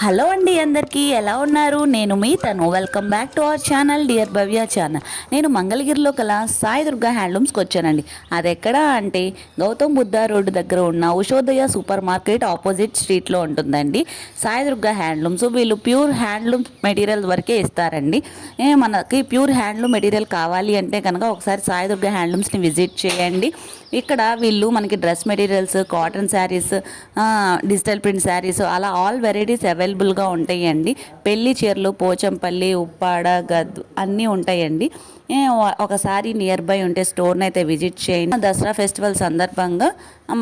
Hello అండి, అందరికీ ఎలా ఉన్నారు? నేను మీ తను. Welcome back to our channel dear Bhavya channel. నేను మంగళగిరిలో కల సాయి దుర్గా హ్యాండ్లూమ్స్కి వచ్చానండి. అది ఎక్కడ అంటే గౌతమ్ బుద్ధ రోడ్డు దగ్గర ఉన్న ఉషోదయ సూపర్ మార్కెట్ ఆపోజిట్ స్ట్రీట్లో ఉంటుందండి సాయి దుర్గా హ్యాండ్లూమ్స్. వీళ్ళు ప్యూర్ హ్యాండ్లూమ్ మెటీరియల్ వరకే ఇస్తారండి. మనకి ప్యూర్ హ్యాండ్లూమ్ మెటీరియల్ కావాలి అంటే కనుక ఒకసారి సాయి దుర్గా హ్యాండ్లూమ్స్ని విజిట్ చేయండి. ఇక్కడ వీళ్ళు మనకి dress materials, cotton saris, digital print saris అలా ఆల్ వెరైటీస్ అవైలబుల్గా ఉంటాయండి. పెళ్లి చీరలు, పోచంపల్లి, ఉప్పాడ, గద్దు అన్నీ ఉంటాయండి. ఒకసారి నియర్ బై ఉంటే స్టోర్ని అయితే విజిట్ చేయండి. దసరా ఫెస్టివల్ సందర్భంగా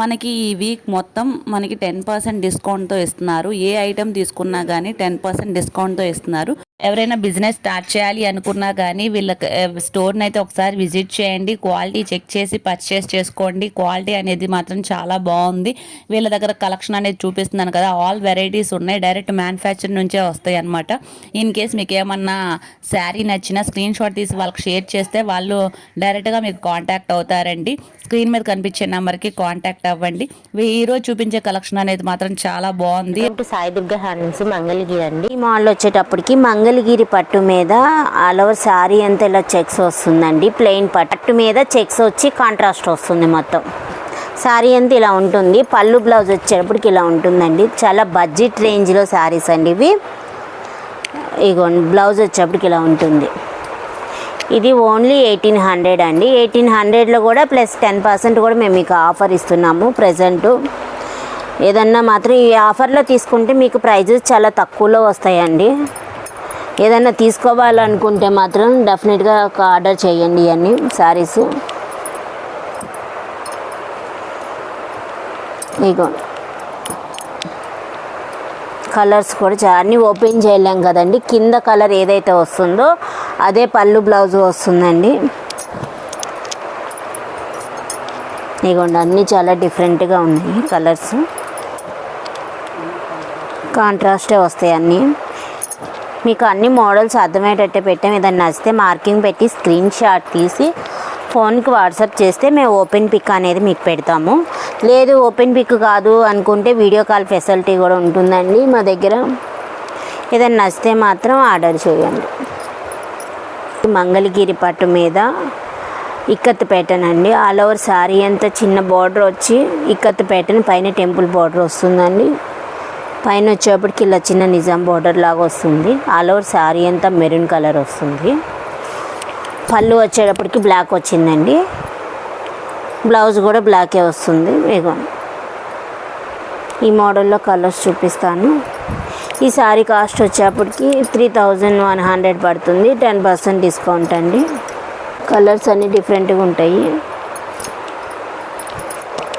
మనకి ఈ వీక్ మొత్తం మనకి 10% డిస్కౌంట్తో ఇస్తున్నారు. ఏ ఐటెం తీసుకున్నా కానీ 10% డిస్కౌంట్తో ఇస్తున్నారు. ఎవరైనా బిజినెస్ స్టార్ట్ చేయాలి అనుకున్నా కానీ వీళ్ళ స్టోర్ని అయితే ఒకసారి విజిట్ చేయండి. క్వాలిటీ చెక్ చేసి పర్చేస్ చేసుకోండి. క్వాలిటీ అనేది మాత్రం చాలా బాగుంది. వీళ్ళ దగ్గర కలెక్షన్ అనేది చూపిస్తున్నాను కదా, ఆల్ వెరైటీస్ ఉన్నాయి. డైరెక్ట్ మ్యానుఫ్యాక్చర్ నుంచే వస్తాయి అనమాట. ఇన్ కేస్ మీకు ఏమన్నా శారీ నచ్చినా స్క్రీన్ షాట్ తీసి వాళ్ళకి షేర్ చేస్తే వాళ్ళు డైరెక్ట్గా మీకు కాంటాక్ట్ అవుతారండి. స్క్రీన్ మీద కనిపించే నెంబర్కి కాంటాక్ట్ అవ్వండి. ఈరోజు చూపించే కలెక్షన్ అనేది మాత్రం చాలా బాగుంది. సాయి దుర్గా హ్యాండ్లూమ్స్ మంగళగిరి అండి. ఈ మాల్లో వచ్చేటప్పటికి మంగళగిరి పట్టు మీద ఆల్ ఓవర్ శారీ అంతా ఇలా చెక్స్ వస్తుందండి. ప్లెయిన్ పట్టు మీద చెక్స్ వచ్చి కాంట్రాస్ట్ వస్తుంది. మొత్తం శారీ అంతా ఇలా ఉంటుంది. పళ్ళు బ్లౌజ్ వచ్చేటప్పటికి ఇలా ఉంటుందండి. చాలా బడ్జెట్ రేంజ్లో శారీస్ అండి ఇవి. ఇగోండి బ్లౌజ్ వచ్చేటప్పటికి ఇలా ఉంటుంది. ఇది ఓన్లీ 1800 అండి. 1800లో కూడా ప్లస్ 10% కూడా మేము మీకు ఆఫర్ ఇస్తున్నాము ప్రజెంటు. ఏదన్నా మాత్రం ఈ ఆఫర్లో తీసుకుంటే మీకు ప్రైజెస్ చాలా తక్కువలో వస్తాయండి. ఏదన్నా తీసుకోవాలనుకుంటే మాత్రం డెఫినెట్గా ఒక ఆర్డర్ చేయండి. ఇవన్నీ శారీస్ ఇగో కలర్స్ కూడా అన్నీ ఓపెన్ చేయలేం కదండి. కింద కలర్ ఏదైతే వస్తుందో అదే పళ్ళు బ్లౌజ్ వస్తుందండి. ఇగోండి అన్నీ చాలా డిఫరెంట్గా ఉన్నాయి. కలర్స్ కాంట్రాస్టే వస్తాయి అన్నీ. మీకు అన్ని మోడల్స్ అర్థమయ్యేటట్టే పెట్టాం. ఏదైనా నచ్చితే మార్కింగ్ పెట్టి స్క్రీన్ షాట్ తీసి ఫోన్కి వాట్సాప్ చేస్తే మేము ఓపెన్ పిక్ అనేది మీకు పెడతాము. లేదు ఓపెన్ పిక్ కాదు అనుకుంటే వీడియో కాల్ ఫెసిలిటీ కూడా ఉంటుందండి మా దగ్గర. ఏదైనా నచ్చితే మాత్రం ఆర్డర్ చేయండి. మంగళగిరి పట్టు మీద ఇక్కత్ ప్యాటర్న్ అండి. ఆల్ ఓవర్ శారీ అంతా చిన్న బార్డర్ వచ్చి ఇక్కత్ ప్యాటర్న్ పైన టెంపుల్ బార్డర్ వస్తుందండి. పైన వచ్చేప్పటికి ఇలా చిన్న నిజాం బార్డర్ లాగా వస్తుంది. ఆల్ ఓవర్ శారీ అంతా మెరూన్ కలర్ వస్తుంది. పళ్ళు వచ్చేటప్పటికి బ్లాక్ వచ్చిందండి. బ్లౌజ్ కూడా బ్లాకే వస్తుంది. ఇగో ఈ మోడల్లో కలర్స్ చూపిస్తాను. ఈ శారీ కాస్ట్ వచ్చేప్పటికి 3100 పడుతుంది. 10% డిస్కౌంట్ అండి. కలర్స్ అన్నీ డిఫరెంట్గా ఉంటాయి.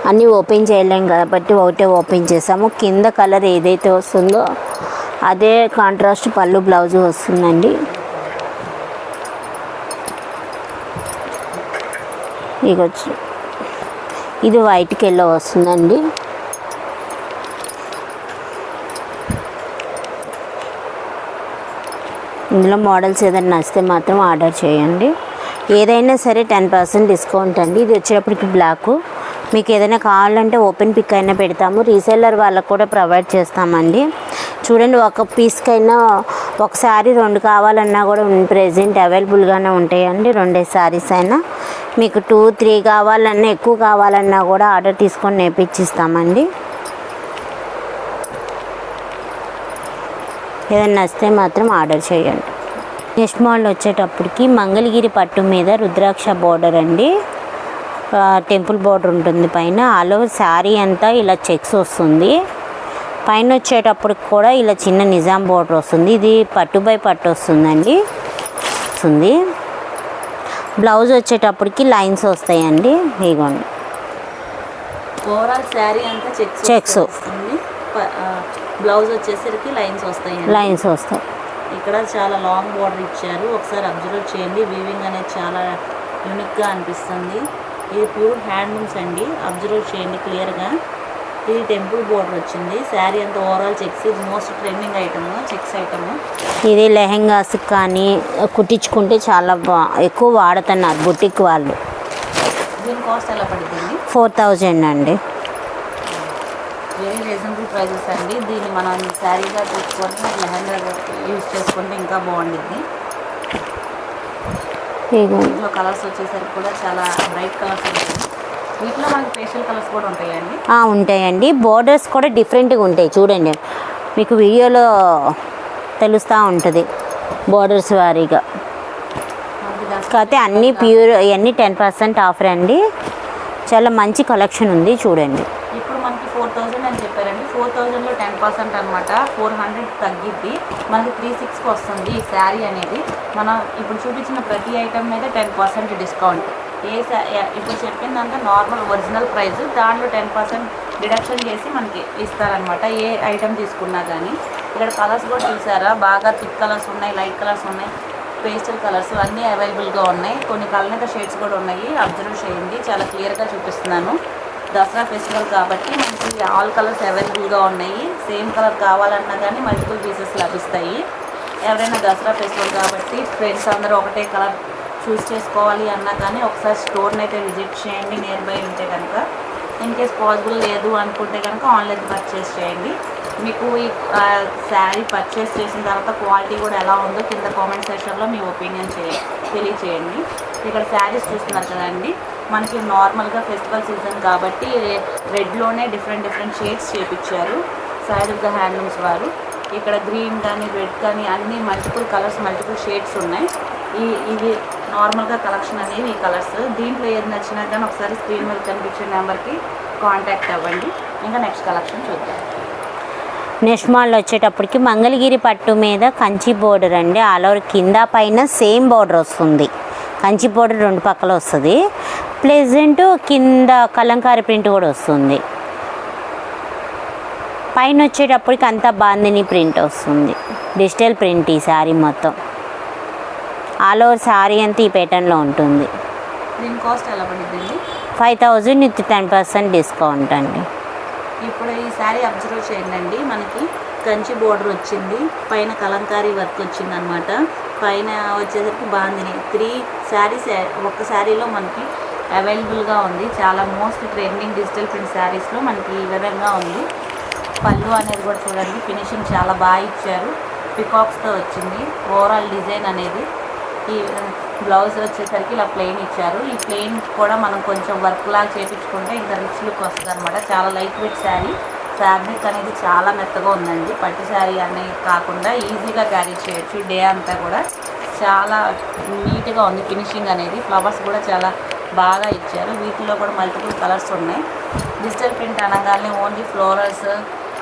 అన్నీ ఓపెన్ చేయలేం కాబట్టి ఒకటే ఓపెన్ చేసాము. కింద కలర్ ఏదైతే వస్తుందో అదే కాంట్రాస్ట్ పళ్ళు బ్లౌజ్ వస్తుందండి. ఇగొచ్చు ఇది వైట్కి ఎల్లో వస్తుందండి. ఇందులో మోడల్స్ ఏదైనా నచ్చితే మాత్రం ఆర్డర్ చేయండి. ఏదైనా సరే 10% డిస్కౌంట్ అండి. ఇది వచ్చేటప్పటికి బ్లాక్. మీకు ఏదైనా కావాలంటే ఓపెన్ పిక్ అయినా పెడతాము. రీసెల్లర్ వాళ్ళకు కూడా ప్రొవైడ్ చేస్తామండి. చూడండి, ఒక పీస్కైనా ఒకసారి 2 కావాలన్నా కూడా ప్రెజెంట్ అవైలబుల్గానే ఉంటాయండి. 2 శారీస్ అయినా మీకు 2, 3 కావాలన్నా ఎక్కువ కావాలన్నా కూడా ఆర్డర్ తీసుకొని నేర్పించిస్తామండి. ఏదైనా నచ్చితే మాత్రం ఆర్డర్ చేయండి. నెక్స్ట్ మోడల్ వచ్చేటప్పటికి మంగళగిరి పట్టు మీద రుద్రాక్ష బార్డర్ అండి. టెంపుల్ బార్డర్ ఉంటుంది పైన. ఆల్ ఓవర్ శారీ అంతా ఇలా చెక్స్ వస్తుంది. పైన వచ్చేటప్పటికి కూడా ఇలా చిన్న నిజాం బార్డర్ వస్తుంది. ఇది పట్టు బై పట్టు వస్తుందండి. బ్లౌజ్ వచ్చేటప్పటికి లైన్స్ వస్తాయండి. ఇగోండి ఓవరాల్ శారీ అంతా చెక్స్ బ్లౌజ్ వచ్చేసరికి లైన్స్ వస్తాయి. ఇక్కడ చాలా లాంగ్ బార్డర్ ఇచ్చారు. ఒకసారి అబ్జర్వ్ చేయండి. వీవింగ్ అనేది చాలా యూనిక్గా అనిపిస్తుంది. ఇది ప్యూర్ హ్యాండ్లూమ్స్ అండి. అబ్జర్వ్ చేయండి క్లియర్గా. ఇది టెంపుల్ బోర్డర్ వచ్చింది. శారీ అంతా ఓవరాల్ చెక్స్. ఇది most trending item, checks item. ఇది లెహెంగాస్ కానీ కుట్టించుకుంటే చాలా ఎక్కువ వాడుతున్నారు బుటిక్ వాళ్ళు. దీని కాస్ట్ ఎలా పడుతుంది? 4000 అండి. వెరీ రీజనబుల్ ప్రైజెస్ అండి. దీన్ని మనం శారీగా తీసుకొని లెహంగా యూజ్ చేసుకుంటే ఇంకా బాగుంటుంది. వీటిలో కలర్స్ వచ్చేసరికి కూడా చాలా బ్రైట్ కలర్స్ ఉంటాయి. వీటిలో మనకి ఫేషియల్ కలర్స్ కూడా ఉంటాయండి. ఉంటాయండి. బోర్డర్స్ కూడా డిఫరెంట్గా ఉంటాయి చూడండి, మీకు వీడియోలో తెలుస్తూ ఉంటుంది బోర్డర్స్ వారీగా. కాకపోతే అన్నీ ప్యూర్, ఇవన్నీ 10% ఆఫర్ అండి. చాలా మంచి కలెక్షన్ ఉంది చూడండి. ఇప్పుడు మనకి 4000 అని చెప్పారండి. 4000లో 10% అనమాట. 400 తగ్గిద్ది, మనకి 36కి వస్తుంది ఈ శారీ అనేది. మనం ఇప్పుడు చూపించిన ప్రతి ఐటమ్ మీద 10% డిస్కౌంట్. ఇప్పుడు చెప్పిందంతా నార్మల్ ఒరిజినల్ ప్రైస్, దాంట్లో 10% డిడక్షన్ చేసి మనకి ఇస్తారనమాట ఏ ఐటమ్ తీసుకున్నా కానీ. ఇక్కడ కలర్స్ కూడా చూసారా, బాగా థిక్ కలర్స్ ఉన్నాయి, లైట్ కలర్స్ ఉన్నాయి, పేస్టల్ కలర్స్ అన్నీ అవైలబుల్గా ఉన్నాయి. కొన్ని కలర్ షేడ్స్ కూడా ఉన్నాయి, అబ్జర్వ్ చేయండి. చాలా క్లియర్గా చూపిస్తున్నాను. దసరా ఫెస్టివల్ కాబట్టి మనకి ఆల్ కలర్స్ అవైలబుల్గా ఉన్నాయి. సేమ్ కలర్ కావాలన్నా కానీ మల్టిపుల్ పీసెస్ లభిస్తాయి. ఎవరైనా దసరా ఫెస్టివల్ కాబట్టి ఫ్రెండ్స్ అందరూ ఒకటే కలర్ చూస్ చేసుకోవాలి అన్నా కానీ ఒకసారి స్టోర్ని అయితే విజిట్ చేయండి నియర్ బై ఉంటే కనుక. ఇన్ కేస్ పాసిబుల్ లేదు అనుకుంటే కనుక ఆన్లైన్ పర్చేస్ చేయండి. మీకు ఈ శారీ పర్చేస్ చేసిన తర్వాత క్వాలిటీ కూడా ఎలా ఉందో కింద కామెంట్ సెక్షన్లో మీ ఒపీనియన్ తెలియచేయండి. ఇక్కడ శారీస్ చూస్తున్నారు కదండి, మనకి నార్మల్గా ఫెస్టివల్ సీజన్ కాబట్టి రెడ్లోనే డిఫరెంట్ షేడ్స్ చేపించారు సాయి దుర్గా హ్యాండ్లూమ్స్ వారు. ఇక్కడ గ్రీన్ కానీ రెడ్ కానీ అన్నీ మల్టిపుల్ కలర్స్, మల్టిపుల్ షేడ్స్ ఉన్నాయి. ఇవి నార్మల్గా కలెక్షన్ అనేవి ఈ కలర్స్. దీంట్లో ఏది నచ్చినా కానీ ఒకసారి స్క్రీన్ మీద కనిపించే నెంబర్కి కాంటాక్ట్ అవ్వండి. ఇంకా నెక్స్ట్ కలెక్షన్ చూద్దాం. నెక్స్ట్ మాల్లో వచ్చేటప్పటికి మంగళగిరి పట్టు మీద కంచి బోర్డర్ అండి. ఆల్ ఓవర్ కింద పైన సేమ్ బోర్డర్ వస్తుంది. కంచి బోర్డర్ రెండు పక్కల వస్తుంది. ప్లెజెంట్ కింద కలంకారీ ప్రింట్ కూడా వస్తుంది. పైన వచ్చేటప్పటికి అంతా బాందిని ప్రింట్ వస్తుంది, డిజిటల్ ప్రింట్ ఈ శారీ మొత్తం. ఆల్ ఓవర్ శారీ అంతా ఈ ప్యాటర్న్లో ఉంటుంది. దీని కాస్ట్ ఎలా పడుతుంది? 5000 విత్ 10% డిస్కౌంట్ అండి. ఇప్పుడు ఈ శారీ అబ్జర్వ్ చేయండి, మనకి కంచి బోర్డర్ వచ్చింది, పైన కలంకారీ వర్క్ వచ్చింది అనమాట. పైన వచ్చేసరికి బాందిని 3 శారీస్ ఒక్క శారీలో మనకి అవైలబుల్గా ఉంది. చాలా మోస్ట్ ట్రెండింగ్ డిజిటల్ ప్రింట్ శారీస్లో మనకి ఈ విధంగా ఉంది. పళ్ళు అనేది కూడా చూడండి, ఫినిషింగ్ చాలా బాగా ఇచ్చారు, పికాక్స్తో వచ్చింది ఓవరాల్ డిజైన్ అనేది. ఈ బ్లౌజ్ వచ్చేసరికి ఇలా ప్లెయిన్ ఇచ్చారు. ఈ ప్లెయిన్ కూడా మనం కొంచెం వర్క్ లాగా చేయించుకుంటే ఇంకా రిచ్ లుక్ వస్తుంది అనమాట. చాలా లైట్ వెయిట్ శారీ, ఫ్యాబ్రిక్ అనేది చాలా మెత్తగా ఉందండి. పట్టు శారీ అనేది కాకుండా ఈజీగా క్యారీ చేయొచ్చు డే అంతా కూడా. చాలా నీట్గా ఉంది ఫినిషింగ్ అనేది. ఫ్లవర్స్ కూడా చాలా బాగా ఇచ్చారు. వీటిలో కూడా మల్టిపుల్ కలర్స్ ఉన్నాయి. డిజిటల్ ప్రింట్ అనగానే ఓన్లీ ఫ్లోరల్స్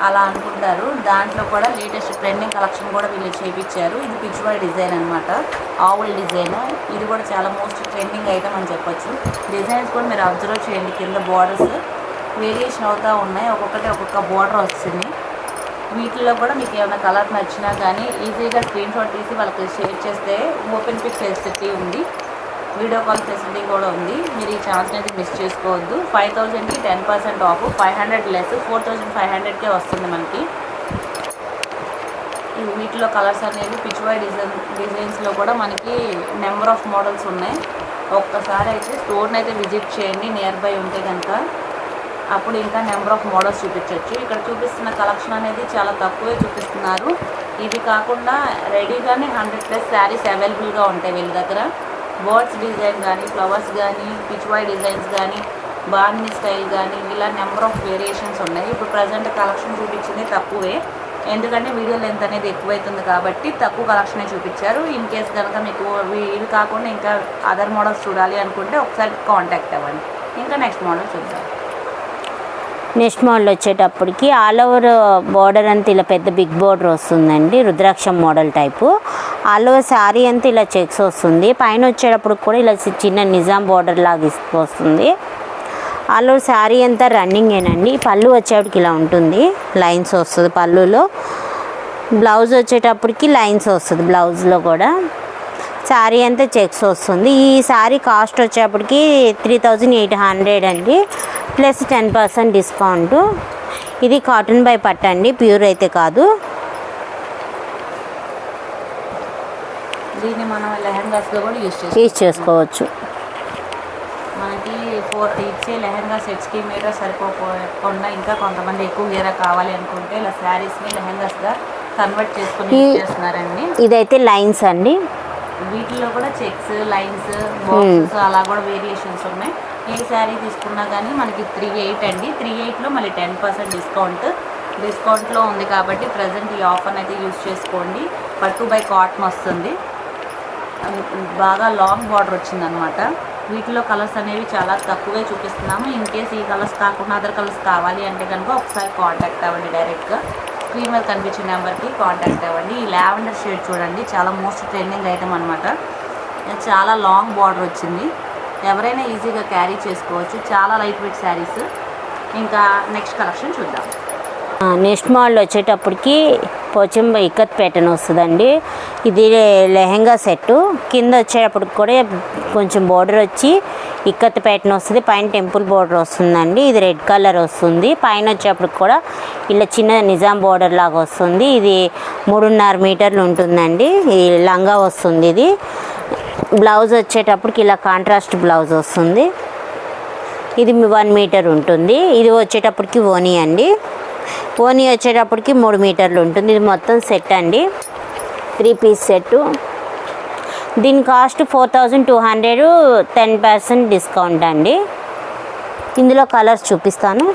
అలా అనుకుంటారు, దాంట్లో కూడా లేటెస్ట్ ట్రెండింగ్ కలెక్షన్ కూడా వీళ్ళు చేయించారు. ఇది పిచ్వాయ్ డిజైన్ అనమాట, ఆవుల్ డిజైన్. ఇది కూడా చాలా మోస్ట్ ట్రెండింగ్ ఐటమ్ అని చెప్పొచ్చు. డిజైన్స్ కూడా మీరు అబ్జర్వ్ చేయండి, కింద బార్డర్స్ వేరియేషన్ అవుతూ ఉన్నాయి, ఒక్కొక్కటి ఒక్కొక్క బార్డర్ వస్తుంది. వీటిల్లో కూడా మీకు ఏమైనా కలర్ నచ్చినా కానీ ఈజీగా స్క్రీన్ షాట్ తీసి వాళ్ళకి షేర్ చేస్తే ఓపెన్ పిక్ ఫెసిలిటీ ఉంది, వీడియో కాల్ ఫెసిలిటీ కూడా ఉంది. మీరు ఈ ఛాన్స్ని అయితే మిస్ చేసుకోవద్దు. 5000కి 10% ఆఫ్, 500 లెస్, 4500కే వస్తుంది మనకి. వీటిలో కలర్స్ అనేవి పిచ్వాయ్ డిజైన్స్లో కూడా మనకి నెంబర్ ఆఫ్ మోడల్స్ ఉన్నాయి. ఒక్కసారి అయితే స్టోర్ని అయితే విజిట్ చేయండి నియర్ బై ఉంటే కనుక, అప్పుడు ఇంకా నెంబర్ ఆఫ్ మోడల్స్ చూపించవచ్చు. ఇక్కడ చూపిస్తున్న కలెక్షన్ అనేది చాలా తక్కువే చూపిస్తున్నారు. ఇవి కాకుండా రెడీగానే 100+ శారీస్ అవైలబుల్గా ఉంటాయి వీళ్ళ దగ్గర. బర్డ్స్ డిజైన్ కానీ, ఫ్లవర్స్ కానీ, పిచ్వాయ్ డిజైన్స్ కానీ, బాందిని స్టైల్ కానీ, ఇలా నెంబర్ ఆఫ్ వేరియేషన్స్ ఉన్నాయి. ఇప్పుడు ప్రజెంట్ కలెక్షన్ చూపించింది తక్కువే, ఎందుకంటే వీడియో లెంత్ అనేది ఎక్కువైతుంది కాబట్టి తక్కువ కలెక్షనే చూపించారు. ఇన్ కేస్ కనుక మీకు ఇవి కాకుండా ఇంకా అదర్ మోడల్స్ చూడాలి అనుకుంటే ఒకసారి కాంటాక్ట్ అవ్వండి. ఇంకా నెక్స్ట్ మోడల్ చూద్దాం. నెక్స్ట్ మోడల్ వచ్చేటప్పటికి ఆల్ ఓవర్ బార్డర్ అంతా ఇలా పెద్ద బిగ్ బార్డర్ వస్తుందండి, రుద్రాక్షం model type. All over sari అంతా ఇలా చెక్స్ వస్తుంది. పైన వచ్చేటప్పుడు కూడా ఇలా చిన్న నిజాం బార్డర్ లాగా వస్తుంది. ఆల్ ఓవర్ శారీ అంతా రన్నింగేనండి. పళ్ళు వచ్చేటప్పటికి ఇలా ఉంటుంది, లైన్స్ వస్తుంది పళ్ళులో. బ్లౌజ్ వచ్చేటప్పటికి లైన్స్ వస్తుంది బ్లౌజ్లో కూడా. శారీ అంతా చెక్స్ వస్తుంది. ఈ శారీ కాస్ట్ వచ్చేటప్పటికి 3800 అండి, ప్లస్ 10% డిస్కౌంట్. ఇది కాటన్ బై పట్టు అండి, ప్యూర్ అయితే కాదు. దీన్ని మనం లెహంగాస్లో కూడా యూజ్ చేసుకోవచ్చు. మనకి ఇచ్చే లెహంగా సెట్స్కి మీటర్ సరిపోకుండా ఇంకా కొంతమంది ఎక్కువ గేర కావాలి అనుకుంటే ఇలా శారీస్ని లెహంగాస్గా కన్వర్ట్ చేసుకుని యూజ్ చేస్తున్నారండి. ఇదైతే లైన్స్ అండి. వీటిలో కూడా చెక్స్, లైన్స్, బాక్సెస్ అలా కూడా వేరియేషన్స్ ఉన్నాయి. ఏ శారీ తీసుకున్నా కానీ మనకి 3,800 అండి. 3,800లో మళ్ళీ 10% డిస్కౌంట్లో ఉంది కాబట్టి ప్రజెంట్ ఈ ఆఫర్ని అయితే యూజ్ చేసుకోండి. పట్టు బై కాటన్ వస్తుంది, బాగా లాంగ్ బార్డర్ వచ్చిందనమాట. వీటిలో కలర్స్ అనేవి చాలా తక్కువే చూపిస్తున్నాము. ఇన్ కేస్ ఈ కలర్స్ కాకుండా అదర్ కలర్స్ కావాలి అంటే కనుక ఒకసారి కాంటాక్ట్ అవ్వండి. డైరెక్ట్గా స్క్రీన్ మీద కనిపించే నెంబర్కి కాంటాక్ట్ అవ్వండి. ఈ లావెండర్ షేడ్ చూడండి, చాలా మోస్ట్ ట్రెండింగ్ ఐటమ్ అనమాట. చాలా లాంగ్ బార్డర్ వచ్చింది, ఎవరైనా ఈజీగా క్యారీ చేసుకోవచ్చు. చాలా లైట్ వెయిట్ శారీస్. ఇంకా నెక్స్ట్ కలెక్షన్ చూద్దాం. నెక్స్ట్ మోడల్ వచ్చేటప్పటికి పోచంబ ఇక్కత్ ప్యాటర్న్ వస్తుందండి. ఇది లెహంగా సెట్టు. కింద వచ్చేటప్పటికి కూడా కొంచెం బోర్డర్ వచ్చి ఇక్కత్ ప్యాటర్న్ వస్తుంది, పైన టెంపుల్ బోర్డర్ వస్తుందండి. ఇది రెడ్ కలర్ వస్తుంది. పైన వచ్చేటప్పటికి కూడా ఇలా చిన్న నిజాం బోర్డర్ లాగా వస్తుంది. ఇది 3.5 మీటర్లు ఉంటుందండి. ఈ లంగా వస్తుంది. ఇది బ్లౌజ్ వచ్చేటప్పటికి ఇలా కాంట్రాస్ట్ బ్లౌజ్ వస్తుంది. ఇది 1 మీటర్ ఉంటుంది. ఇది వచ్చేటప్పటికి ఓనీ అండి. ఓనీ వచ్చేటప్పటికి 3 మీటర్లు ఉంటుంది. ఇది మొత్తం సెట్ అండి, 3 పీస్ సెట్టు. దీని కాస్ట్ 4,200, 10% డిస్కౌంట్ అండి. ఇందులో కలర్స్ చూపిస్తాను.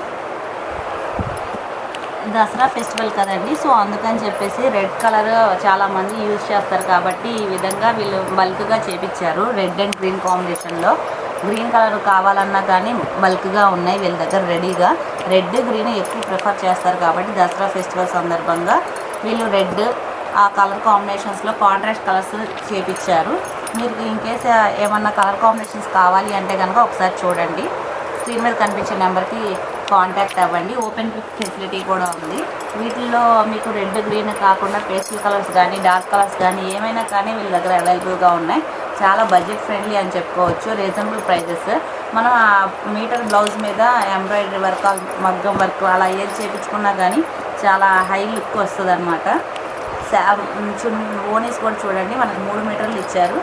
దసరా ఫెస్టివల్ కదండి, సో అందుకని చెప్పేసి రెడ్ కలర్ చాలామంది యూజ్ చేస్తారు కాబట్టి ఈ విధంగా వీళ్ళు బల్క్గా చేపించారు. రెడ్ అండ్ గ్రీన్ కాంబినేషన్లో. గ్రీన్ కలర్ కావాలన్నా కానీ బల్క్గా ఉన్నాయి వీళ్ళ దగ్గర రెడీగా. రెడ్, గ్రీన్ ఎక్కువ ప్రిఫర్ చేస్తారు కాబట్టి దసరా ఫెస్టివల్ సందర్భంగా వీళ్ళు రెడ్ ఆ కలర్ కాంబినేషన్స్లో కాంట్రాస్ట్ కలర్స్ చేపించారు. మీరు ఇన్ కేస్ ఏమన్నా కలర్ కాంబినేషన్స్ కావాలి అంటే కనుక ఒకసారి చూడండి. స్క్రీన్ మీద కనిపించే నెంబర్కి కాంటాక్ట్ అవ్వండి. ఓపెన్ పిక్ ఫెసిలిటీ కూడా ఉంది. వీటిల్లో మీకు రెడ్, గ్రీన్ కాకుండా పేస్టల్ కలర్స్ కానీ డార్క్ కలర్స్ కానీ ఏమైనా కానీ వీళ్ళ దగ్గర అవైలబుల్గా ఉన్నాయి. చాలా బడ్జెట్ ఫ్రెండ్లీ అని చెప్పుకోవచ్చు. Reasonable prices. మనం ఆ మీటర్ బ్లౌజ్ మీద ఎంబ్రాయిడరీ వర్క్, మగ్గం వర్క్ అలా ఏది చేయించుకున్నా కానీ చాలా హై లుక్ వస్తుంది అనమాట. ఓనీస్ కూడా చూడండి, మనకి 3 మీటర్లు ఇచ్చారు.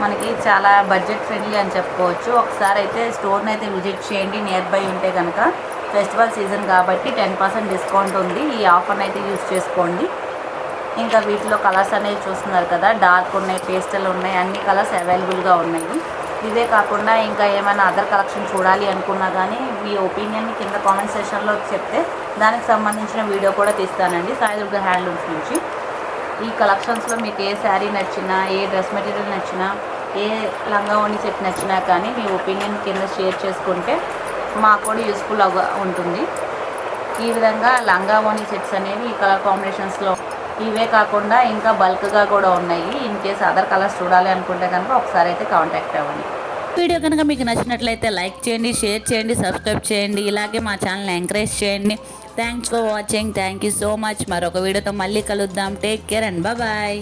మనకి చాలా బడ్జెట్ ఫ్రెండ్లీ అని చెప్పుకోవచ్చు. ఒకసారి అయితే స్టోర్ని అయితే విజిట్ చేయండి నియర్ బై ఉంటే కనుక. ఫెస్టివల్ సీజన్ కాబట్టి 10% డిస్కౌంట్ ఉంది. ఈ ఆఫర్ని అయితే యూజ్ చేసుకోండి. ఇంకా వీటిలో కలర్స్ అనేవి చూస్తున్నారు కదా, డార్క్ ఉన్నాయి, పేస్టల్ ఉన్నాయి, అన్ని కలర్స్ అవైలబుల్గా ఉన్నాయి. ఇవే కాకుండా ఇంకా ఏమైనా అదర్ కలెక్షన్ చూడాలి అనుకున్నా కానీ మీ ఒపీనియన్ని కింద కామెంట్ సెక్షన్లో చెప్తే దానికి సంబంధించిన వీడియో కూడా తీస్తానండి సాయి దుర్గా హ్యాండ్లూమ్స్ నుంచి. ఈ కలెక్షన్స్లో మీకు ఏ శారీ నచ్చినా, ఏ డ్రెస్ మెటీరియల్ నచ్చినా, ఏ లంగా ఓణి సెట్ నచ్చినా కానీ మీ ఒపీనియన్ కింద షేర్ చేసుకుంటే మాకు కూడా యూస్ఫుల్ ఉంటుంది. ఈ విధంగా లంగా ఓణి సెట్స్ అనేవి ఈ కలర్ కాంబినేషన్స్లో. ఇవే కాకుండా ఇంకా బల్క్గా కూడా ఉన్నాయి. ఇన్ కేస్ అదర్ కలర్స్ చూడాలి అనుకుంటే కనుక ఒకసారి అయితే కాంటాక్ట్ అవ్వండి. వీడియో కనుక మీకు నచ్చినట్లయితే లైక్ చేయండి, షేర్ చేయండి, సబ్స్క్రైబ్ చేయండి. ఇలాగే మా ఛానల్ని ఎంకరేజ్ చేయండి. Thanks for watching. Thank you so much. మరొక వీడియోతో మళ్ళీ కలుద్దాం. Take care and bye.